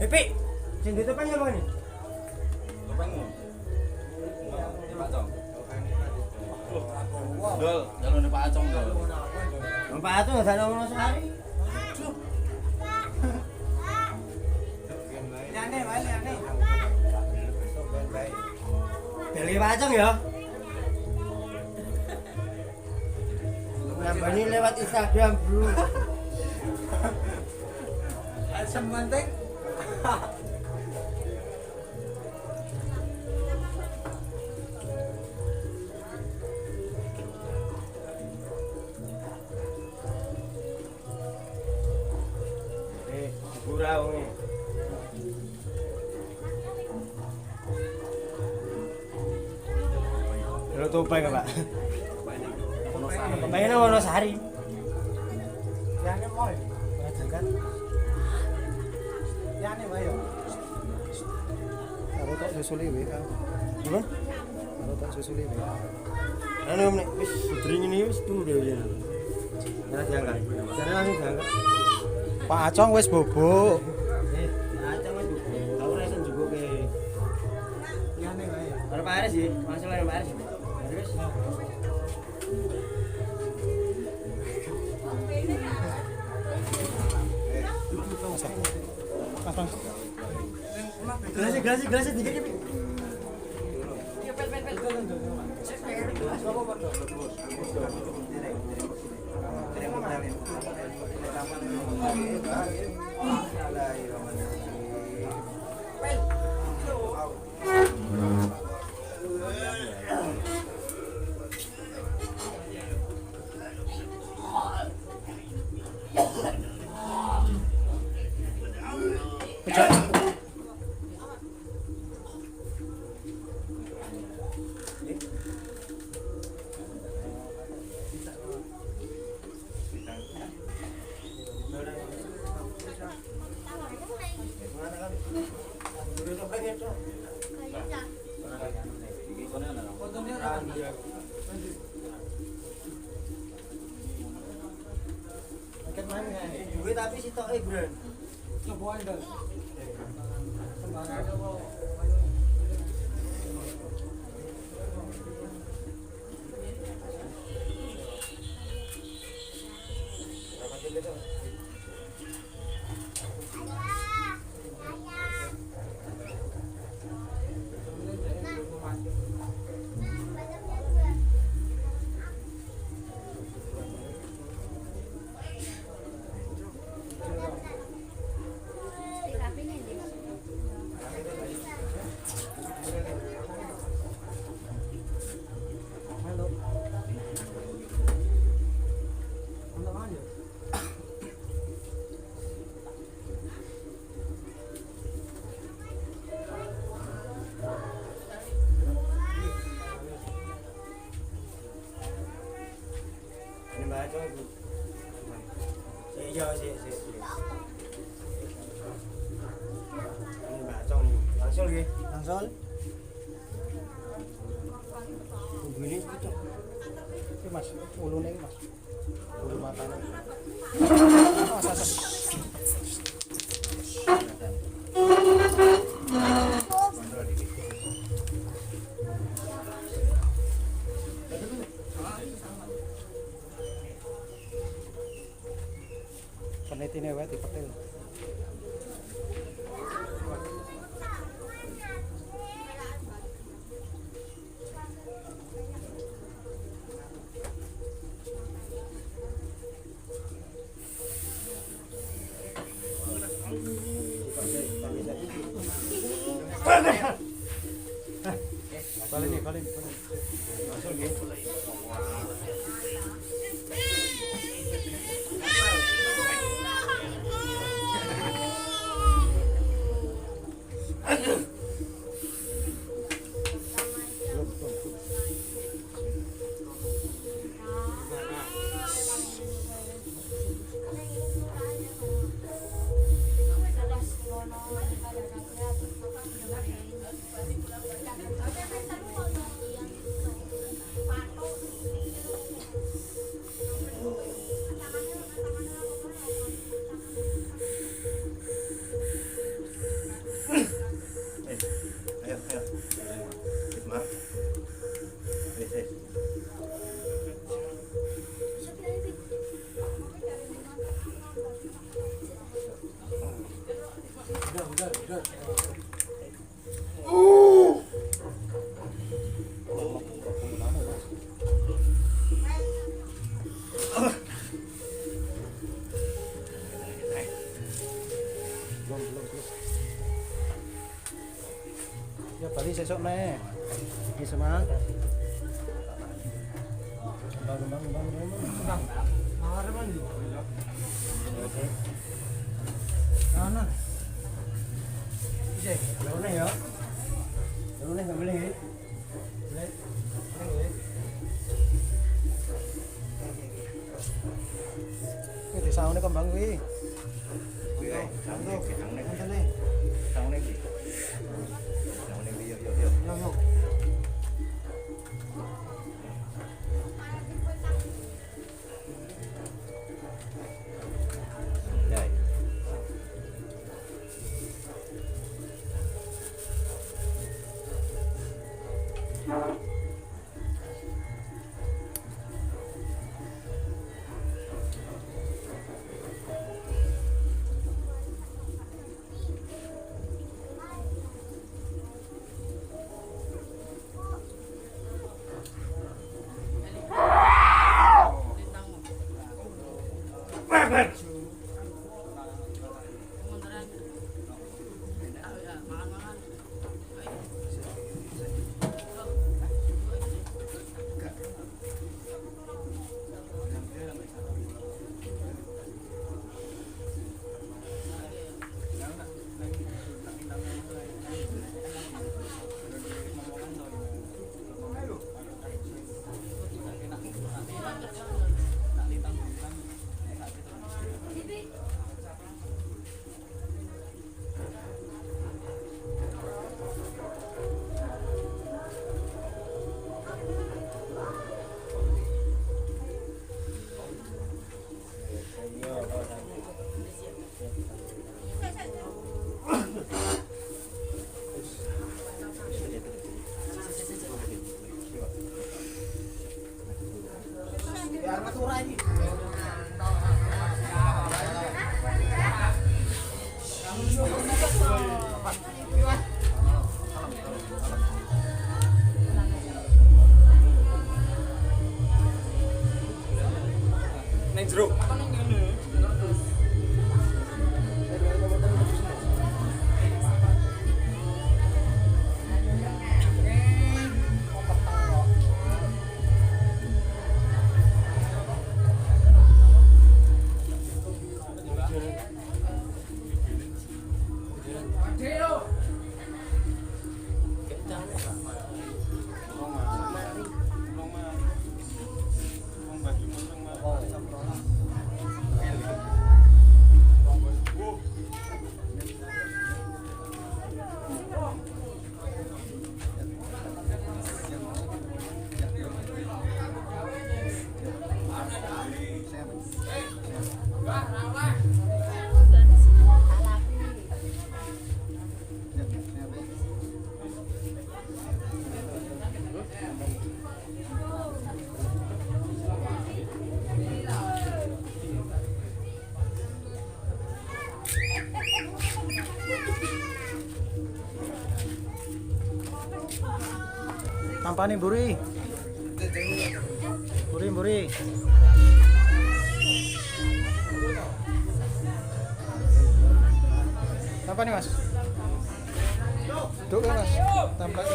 Pi, sing di topeng apa ini? Topengmu. Pak Acong. Dol, jalune Pak Acong dol. Pak Acong enggak ada ngomong sekali. Liane wae liane. Beli Pak Acong ya. Nambah ini lewat Instagram, Bro. Asam penting. Gurau nih. Lo topeng Pak. Topengnya Wonosari. Yang mau. Jangkat. Yang ayo. Karo tok susuli WA. Gimana? Karo tok susuli WA. Anu nek wis putri ini wis tuh ya. Jangan diangkat. Jangan langsung diangkat. Pak Acong wis bobok. Acong wis bobok. Aku resen juga ke. Yane wae. Ora Pak Aris sih, langsung Pak Aris. Terus. Gelas tiga Pi. Iya pel. Duit tapi sitoke, Bro. Cobain dong. Sembarang apa? Mbak Acong itu. Iya sih. Ini Mbak Acong nih. Langsung lagi. Langsung. Ini gitu. Ini Mas, ulune iki Mas. Ulu matane. Oh, sasar. Penitine wae dipetil. Balik. Langsung gitu. Ya bali sesuk neh. Iki semang. Bang. Mawar man di. Ana. Ije, lone ya. Lone enggak boleh. Boleh. Iki disaune kembang kuwi. Kuwi ae. Sangne iki, sangne. Ngene. Sangne iki. Sangne iki yo. Yo. Ya. Neng jeruk. Tampani buri. Buri. Apa nih mas? Duk ya mas, tampaknya